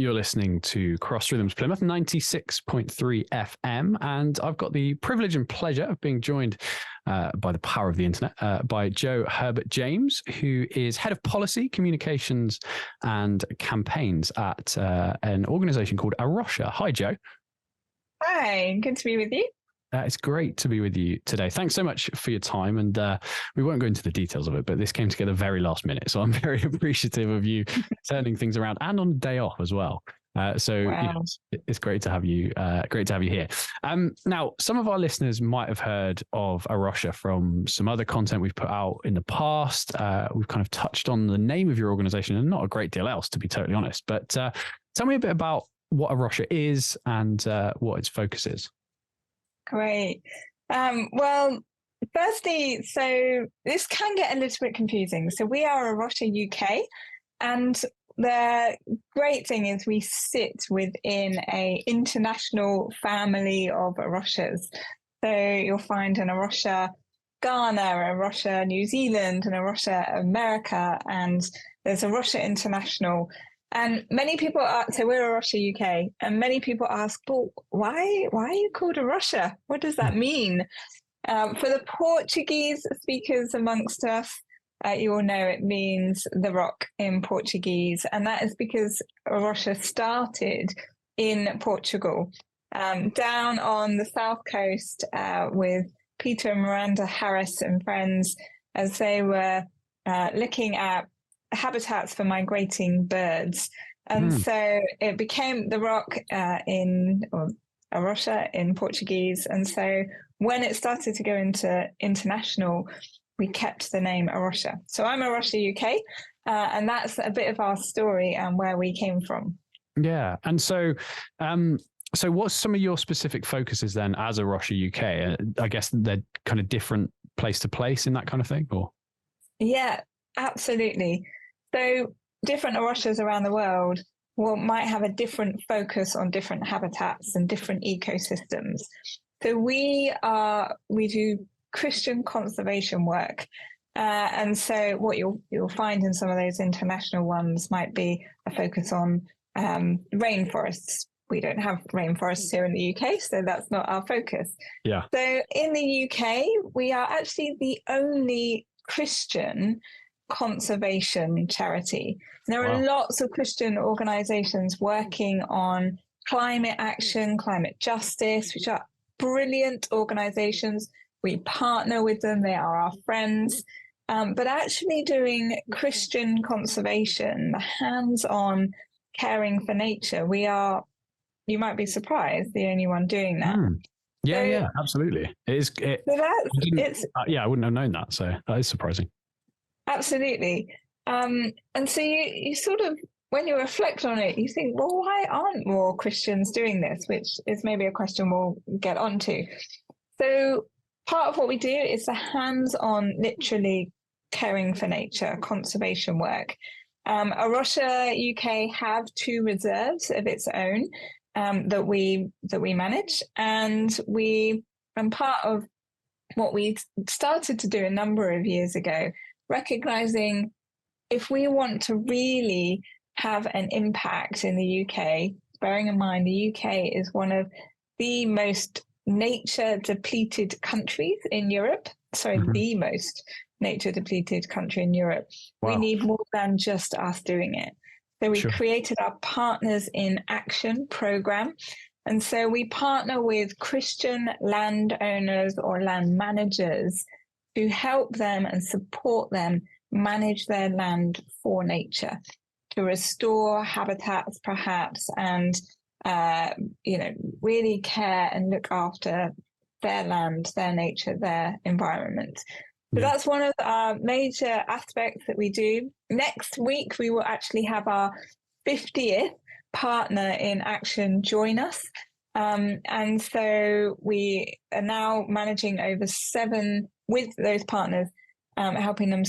You're listening to Cross Rhythms Plymouth 96.3 FM, and I've got the privilege and pleasure of being joined by the power of the internet by Joe Herbert-James, who is Head of Policy, Communications and Campaigns at an organisation called A Rocha. Hi, Joe. Hi, good to be with you. It's great to be with you today. Thanks so much for your time. And we won't go into the details of it, but this came together very last minute. So I'm very appreciative of you turning things around and on a day off as well. So wow. You know, it's great to have you. Great to have you here. Now, some of our listeners might have heard of A Rocha from some other content we've put out in the past. We've kind of touched on the name of your organization and not a great deal else, to be totally honest. But tell me a bit about what A Rocha is and what its focus is. Great. Well, firstly, so this can get a little bit confusing. So we are A Rocha UK, and the great thing is we sit within an international family of A Rochas. So you'll find an A Rocha Ghana, A Rocha New Zealand, and A Rocha America, and there's A Rocha International. And many people so we're A Rocha UK, and many people ask, well, why are you called A Rocha? What does that mean? For the Portuguese speakers amongst us, you all know it means the rock in Portuguese. And that is because A Rocha started in Portugal, down on the south coast with Peter and Miranda Harris and friends, as they were looking at habitats for migrating birds. And so it became the rock in A Rocha in Portuguese. And so when it started to go into international, we kept the name A Rocha. So I'm A Rocha UK, and that's a bit of our story and where we came from. Yeah. And so so what's some of your specific focuses then as A Rocha UK? I guess they're kind of different place to place in that kind of thing, or? Yeah, absolutely. So different A Rochas around the world might have a different focus on different habitats and different ecosystems. So we do Christian conservation work. And so what you'll find in some of those international ones might be a focus on rainforests. We don't have rainforests here in the UK, so that's not our focus. Yeah. So in the UK, we are actually the only Christian conservation charity. There are lots of Christian organizations working on climate action, climate justice, which are brilliant organizations. We partner with them. They are our friends. But actually doing Christian conservation, the hands-on caring for nature, we are, you might be surprised, the only one doing that. Yeah, absolutely. It is. I wouldn't have known that. So that is surprising. Absolutely. And so you sort of, when you reflect on it, you think, well, why aren't more Christians doing this? Which is maybe a question we'll get onto. So part of what we do is the hands-on, literally caring for nature, conservation work. A Rocha UK have 2 reserves of its own that we manage, and part of what we started to do a number of years ago, recognizing if we want to really have an impact in the UK, bearing in mind the UK is one of the most nature depleted countries in Europe. The most nature depleted country in Europe. Wow. We need more than just us doing it. So we created our Partners in Action program. And so we partner with Christian landowners or land managers to help them and support them manage their land for nature, to restore habitats perhaps, and really care and look after their land, their nature, their environment. So that's one of our major aspects that we do. Next week, we will actually have our 50th Partner in Action join us. And so we are now managing over 7 with those partners, helping them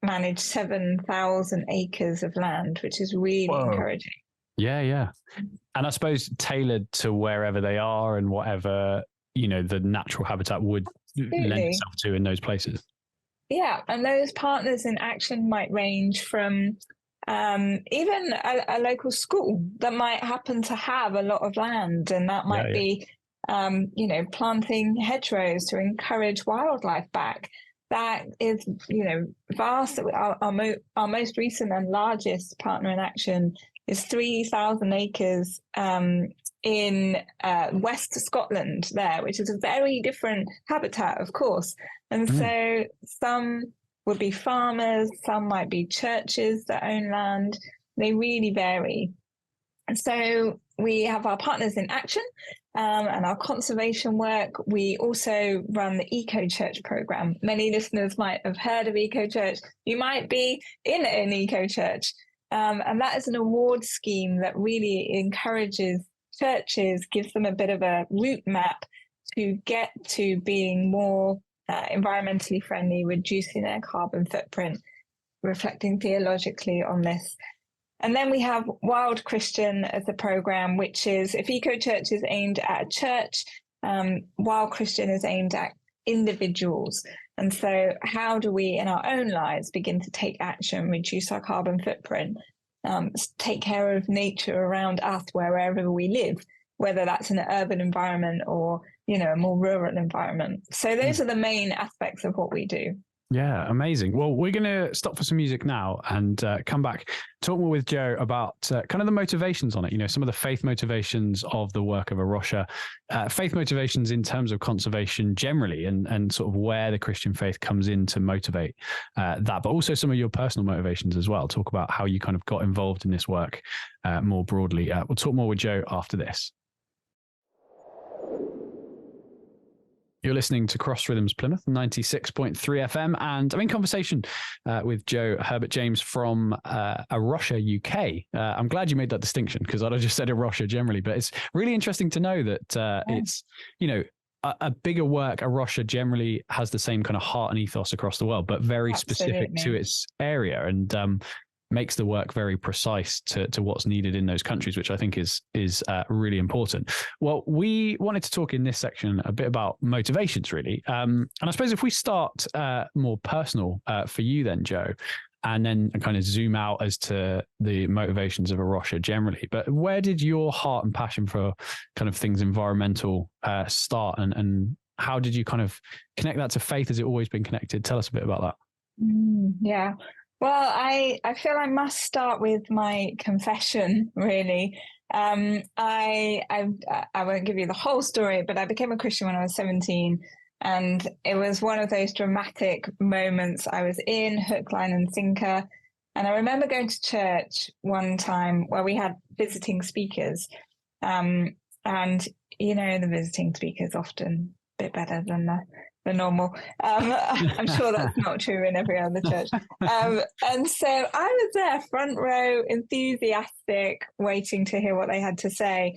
manage 7,000 acres of land, which is really encouraging. Yeah. And I suppose tailored to wherever they are and whatever, the natural habitat would lend itself to in those places. Yeah. And those Partners in Action might range from even a local school that might happen to have a lot of land, and that might be, planting hedgerows to encourage wildlife back. That is, vast. Our most recent and largest partner in action is 3,000 acres in West Scotland there, which is a very different habitat, of course. And so some would be farmers, some might be churches that own land. They really vary. And so we have our partners in action and our conservation work. We also run the Eco Church program. Many listeners might have heard of Eco Church. You might be in an Eco Church. And that is an award scheme that really encourages churches, gives them a bit of a route map to get to being more environmentally friendly, reducing their carbon footprint, reflecting theologically on this. And then we have Wild Christian as a program, which is, if Eco Church is aimed at a church, Wild Christian is aimed at individuals. And so how do we in our own lives begin to take action, reduce our carbon footprint, take care of nature around us wherever we live, whether that's in an urban environment or, a more rural environment. So those are the main aspects of what we do. Yeah, amazing. Well, we're going to stop for some music now and come back, talk more with Joe about kind of the motivations on it, some of the faith motivations of the work of A Rocha, faith motivations in terms of conservation generally, and sort of where the Christian faith comes in to motivate that, but also some of your personal motivations as well. Talk about how you kind of got involved in this work more broadly. We'll talk more with Joe after this. You're listening to Cross Rhythms Plymouth, 96.3 FM, and I'm in conversation with Joe Herbert-James from A Rocha UK. I'm glad you made that distinction, because I'd have just said A Rocha generally, but it's really interesting to know that it's, a bigger work. A Rocha generally has the same kind of heart and ethos across the world, but very specific to its area, and makes the work very precise to what's needed in those countries, which I think is really important. Well, we wanted to talk in this section a bit about motivations, really. And I suppose if we start more personal for you then, Joe, and then kind of zoom out as to the motivations of A Rocha generally. But where did your heart and passion for kind of things environmental start, and how did you kind of connect that to faith? Has it always been connected? Tell us a bit about that. Yeah. Well, I feel I must start with my confession, really. I won't give you the whole story, but I became a Christian when I was 17, and it was one of those dramatic moments. I was in hook, line, and sinker, and I remember going to church one time where we had visiting speakers, and the visiting speakers often a bit better than the normal. I'm sure that's not true in every other church. And so I was there, front row, enthusiastic, waiting to hear what they had to say.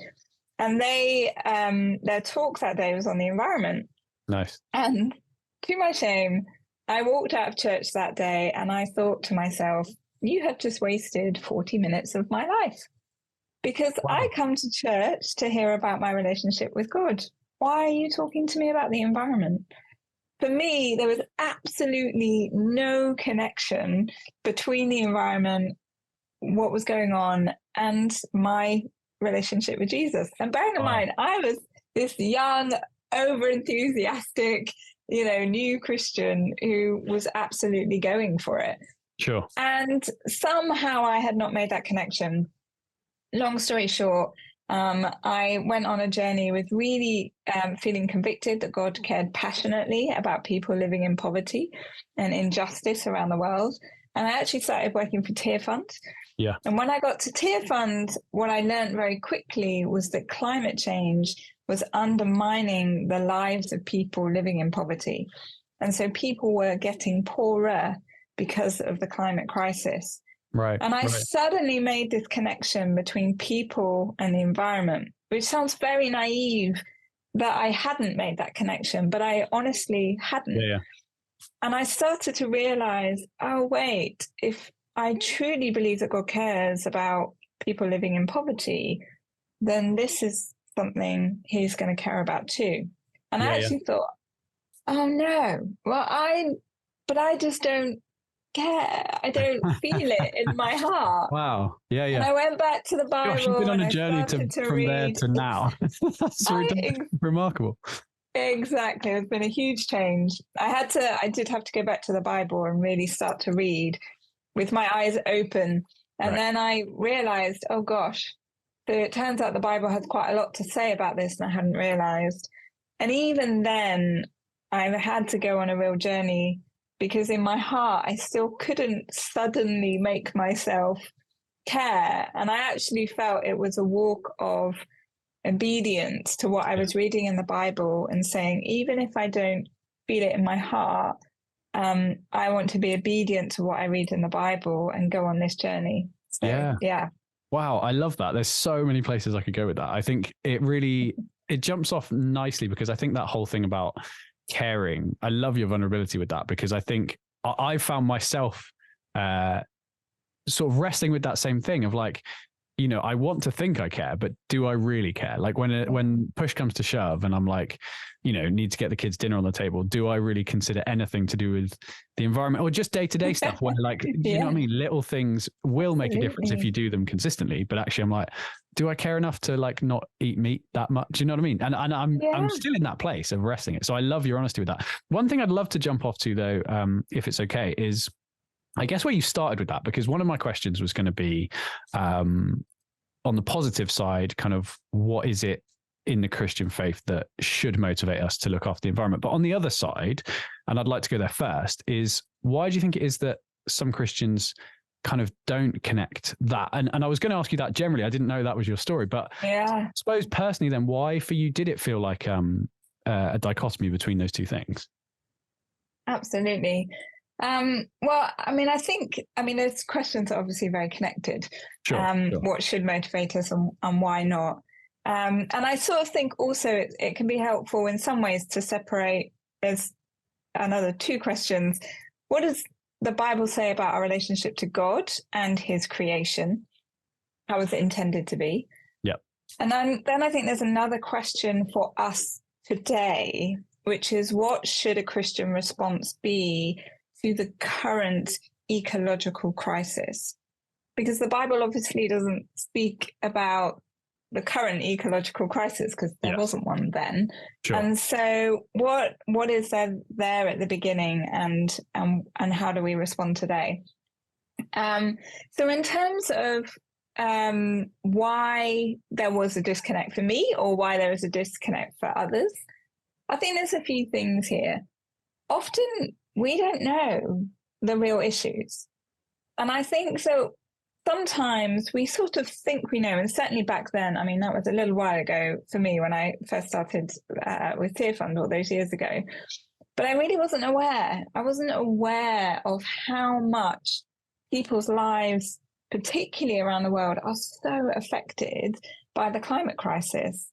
And their talk that day was on the environment. Nice. And to my shame, I walked out of church that day and I thought to myself, you have just wasted 40 minutes of my life, because I come to church to hear about my relationship with God. Why are you talking to me about the environment? For me, there was absolutely no connection between the environment, what was going on, and my relationship with Jesus. And bearing in mind, I was this young, over-enthusiastic, new Christian who was absolutely going for it. Sure. And somehow I had not made that connection. Long story short, I went on a journey with really feeling convicted that God cared passionately about people living in poverty and injustice around the world. And I actually started working for Tear Fund. Yeah. And when I got to Tear Fund, what I learned very quickly was that climate change was undermining the lives of people living in poverty. And so people were getting poorer because of the climate crisis. Right. And I suddenly made this connection between people and the environment, which sounds very naive that I hadn't made that connection, but I honestly hadn't. Yeah. And I started to realize, oh, wait, if I truly believe that God cares about people living in poverty, then this is something he's going to care about too. And I actually thought, oh no, well, I just don't care. I don't feel it in my heart. Wow. Yeah, And yeah. I went back to the Gosh, you've been Bible on and a I journey started to from there read. to now. That's I remarkable. Exactly. It's been a huge change. I did have to go back to the Bible and really start to read with my eyes open. And Right. then I realized, oh gosh, so it turns out the Bible has quite a lot to say about this, and I hadn't realized. And even then, I had to go on a real journey because in my heart, I still couldn't suddenly make myself care. And I actually felt it was a walk of obedience to what I was reading in the Bible and saying, even if I don't feel it in my heart, I want to be obedient to what I read in the Bible and go on this journey. So, yeah. Wow, I love that. There's so many places I could go with that. I think it jumps off nicely because I think that whole thing about caring, I love your vulnerability with that because I think I found myself sort of wrestling with that same thing of like, you know, I want to think I care, but do I really care? Like when push comes to shove and I'm like, you know, need to get the kids dinner on the table, do I really consider anything to do with the environment or just day-to-day stuff where like, you know what I mean? Little things will make a difference if you do them consistently, but actually I'm like, do I care enough to like not eat meat that much? Do you know what I mean? And I'm still in that place of wrestling it. So I love your honesty with that. One thing I'd love to jump off to though, if it's okay, is I guess where you started with that, because one of my questions was going to be on the positive side, kind of what is it in the Christian faith that should motivate us to look after the environment? But on the other side, and I'd like to go there first, is why do you think it is that some Christians kind of don't connect that? And I was going to ask you that generally. I didn't know that was your story, but I suppose personally then, why for you did it feel like a dichotomy between those two things? Absolutely. Well, I mean, those questions are obviously very connected. Sure. What should motivate us and why not? And I sort of think also it can be helpful in some ways to separate. There's another two questions. What does the Bible say about our relationship to God and his creation? How is it intended to be? Yeah. And then I think there's another question for us today, which is what should a Christian response be to the current ecological crisis? Because the Bible obviously doesn't speak about the current ecological crisis because there wasn't one then. Sure. And so what is there at the beginning and how do we respond today? So in terms of why there was a disconnect for me or why there is a disconnect for others, I think there's a few things here. Often we don't know the real issues. And I think so sometimes we sort of think we know, and certainly back then, I mean, that was a little while ago for me when I first started with Tear Fund all those years ago. But I really wasn't aware. I wasn't aware of how much people's lives, particularly around the world, are so affected by the climate crisis.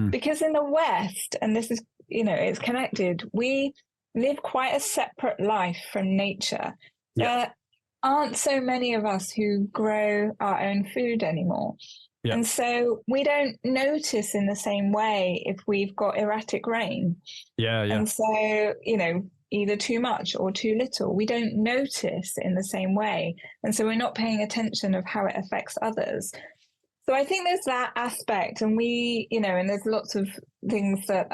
Because in the West, and this is, you know, it's connected, we live quite a separate life from nature. There aren't so many of us who grow our own food anymore. And so we don't notice in the same way if we've got erratic rain. And so, you know, either too much or too little, we don't notice in the same way. And so we're not paying attention of how it affects others. So I think there's that aspect, and we, you know, and there's lots of things that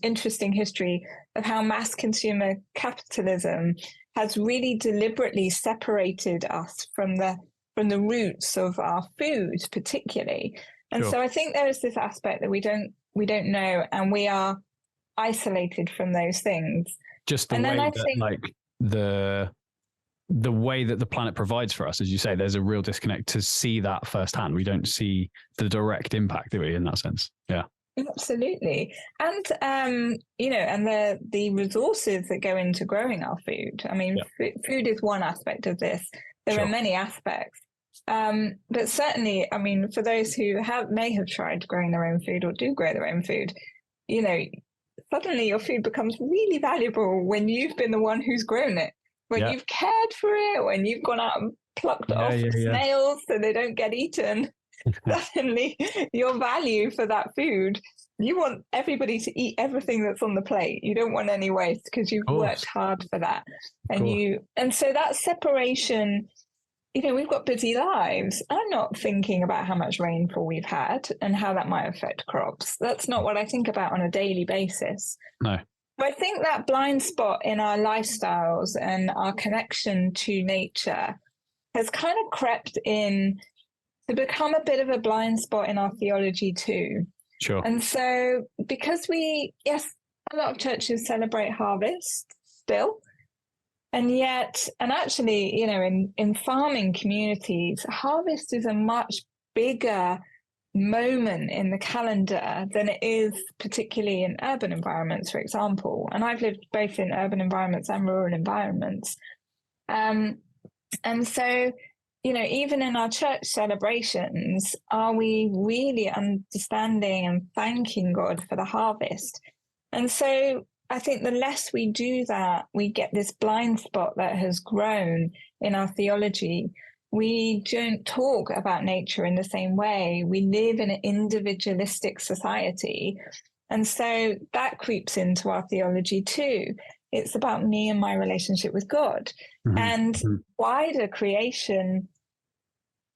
interesting history of how mass consumer capitalism has really deliberately separated us from the roots of our food, particularly. And so I think there is this aspect that we don't know, and we are isolated from those things. Just the way that, like the way that the planet provides for us, as you say, there's a real disconnect to see that firsthand. We don't see the direct impact, do we, in that sense? Yeah. Absolutely. And, you know, and the resources that go into growing our food. I mean, food is one aspect of this. There are many aspects. But certainly, I mean, for those who may have tried growing their own food or do grow their own food, you know, suddenly your food becomes really valuable when you've been the one who's grown it. When you've cared for it, when you've gone out and plucked off snails so they don't get eaten, suddenly your value for that food you want everybody to eat everything that's on the plate. You don't want any waste because you've worked hard for that. And so that separation, we've got busy lives. I'm not thinking about how much rainfall we've had and how that might affect crops. That's not what I think about on a daily basis. No. But I think that blind spot in our lifestyles and our connection to nature has kind of crept in to become a bit of a blind spot in our theology too. Sure. And so because a lot of churches celebrate harvest still, and actually, in farming communities, harvest is a much bigger moment in the calendar than it is particularly in urban environments, for example. And I've lived both in urban environments and rural environments. And so, even in our church celebrations, are we really understanding and thanking God for the harvest? And so I think the less we do that, we get this blind spot that has grown in our theology. We don't talk about nature in the same way. We live in an individualistic society. And so that creeps into our theology too. It's about me and my relationship with God. Mm-hmm. And wider creation,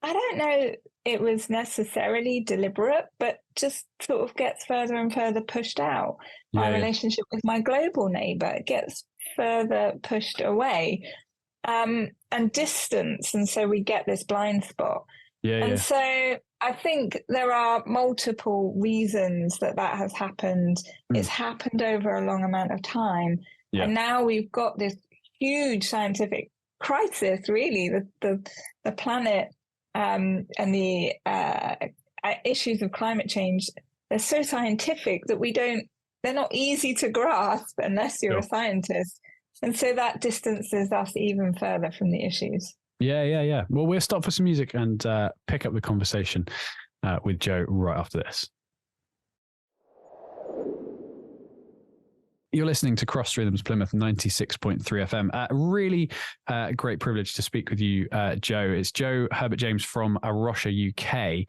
I don't know it was necessarily deliberate, but just sort of gets further and further pushed out. My relationship with my global neighbor gets further pushed away, and distance. And so we get this blind spot. So I think there are multiple reasons that has happened. It's happened over a long amount of time. And now we've got this huge scientific crisis, really, the planet and the issues of climate change. They're so scientific that they're not easy to grasp unless you're a scientist. And so that distances us even further from the issues. Yeah. Well, we'll stop for some music and pick up the conversation with Joe right after this. You're listening to Cross Rhythms Plymouth 96.3 FM. Really great privilege to speak with you, Joe. It's Joe Herbert-James from A Rocha UK,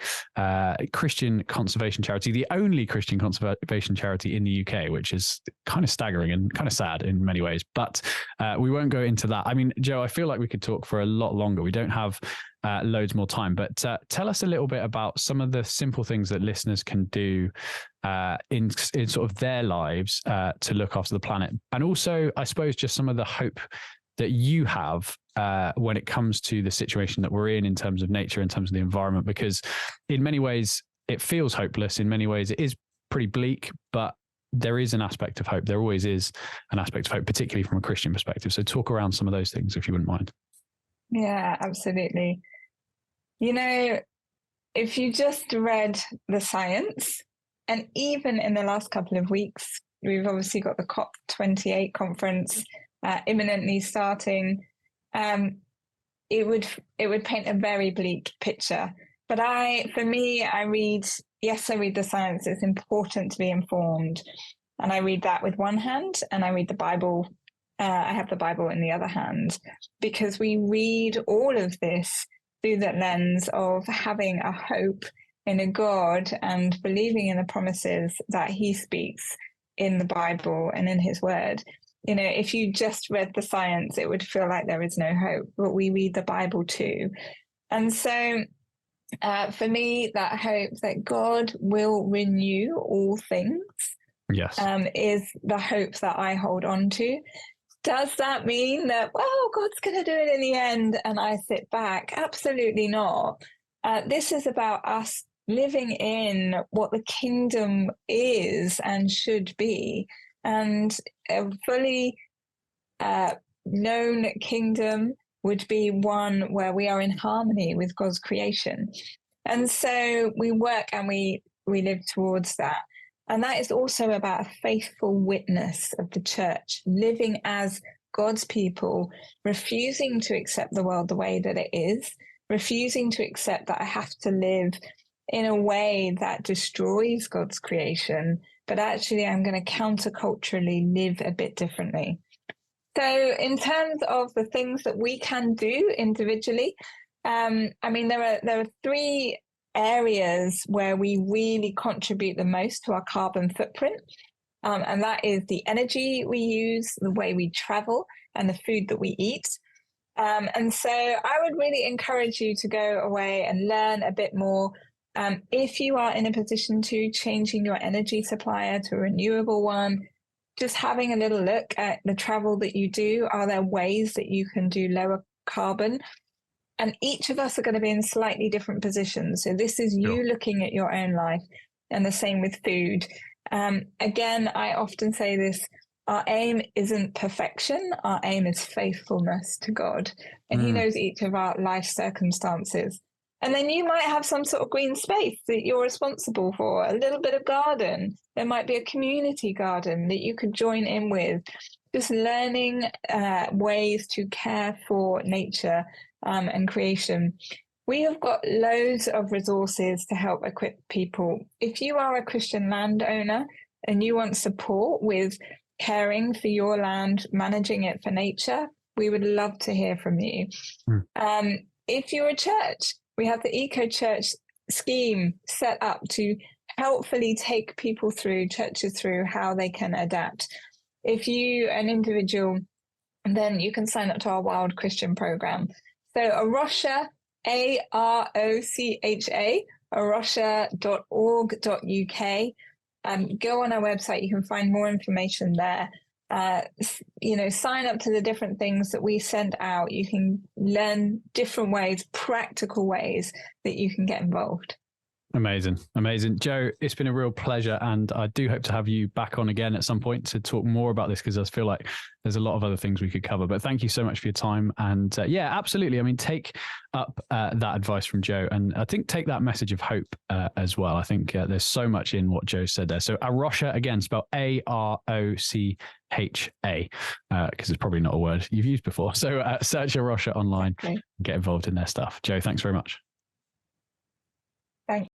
Christian conservation charity, the only Christian conservation charity in the UK, which is kind of staggering and kind of sad in many ways. But we won't go into that. I mean, Joe, I feel like we could talk for a lot longer. We don't have loads more time, but tell us a little bit about some of the simple things that listeners can do in sort of their lives to look after the planet. And also, I suppose, just some of the hope that you have when it comes to the situation that we're in terms of nature, in terms of the environment, because in many ways it feels hopeless. In many ways it is pretty bleak, but there is an aspect of hope. There always is an aspect of hope, particularly from a Christian perspective. So talk around some of those things, if you wouldn't mind. Yeah, absolutely. If you just read the science, and even in the last couple of weeks, we've obviously got the COP28 conference imminently starting. It would paint a very bleak picture. But I read the science. It's important to be informed, and I read that with one hand, and I read the Bible. I have the Bible in the other hand, because we read all of this through that lens of having a hope in a God and believing in the promises that he speaks in the Bible and in his word. If you just read the science, it would feel like there is no hope, but we read the Bible too. And so for me, that hope that God will renew all things is the hope that I hold on to. Does that mean that, God's going to do it in the end and I sit back? Absolutely not. This is about us living in what the kingdom is and should be. And a fully known kingdom would be one where we are in harmony with God's creation. And so we work and we live towards that. And that is also about a faithful witness of the church, living as God's people, refusing to accept the world the way that it is, refusing to accept that I have to live in a way that destroys God's creation, but actually I'm going to counterculturally live a bit differently. So in terms of the things that we can do individually, there are three areas where we really contribute the most to our carbon footprint. And that is the energy we use, the way we travel, and the food that we eat. And so I would really encourage you to go away and learn a bit more. If you are in a position to changing your energy supplier to a renewable one, just having a little look at the travel that you do. Are there ways that you can do lower carbon? And each of us are going to be in slightly different positions. So this is you looking at your own life, and the same with food. Again, I often say this, our aim isn't perfection. Our aim is faithfulness to God. And he knows each of our life circumstances. And then you might have some sort of green space that you're responsible for, a little bit of garden. There might be a community garden that you could join in with, just learning ways to care for nature and creation. We have got loads of resources to help equip people. If you are a Christian landowner and you want support with caring for your land, managing it for nature, we would love to hear from you. If you're a church, we have the Eco Church scheme set up to helpfully take people through, churches through, how they can adapt. If you, an individual, then you can sign up to our Wild Christian program. So A Rocha, AROCHA, arocha.org.uk. Go on our website, you can find more information there. Sign up to the different things that we send out. You can learn different ways, practical ways that you can get involved. Amazing. Joe, it's been a real pleasure. And I do hope to have you back on again at some point to talk more about this, because I feel like there's a lot of other things we could cover. But thank you so much for your time. And yeah, absolutely. I mean, take up that advice from Joe. And I think take that message of hope as well. I think there's so much in what Joe said there. So A Rocha, again, spelled AROCHA, because it's probably not a word you've used before. So search A Rocha online, and get involved in their stuff. Joe, thanks very much. Thanks.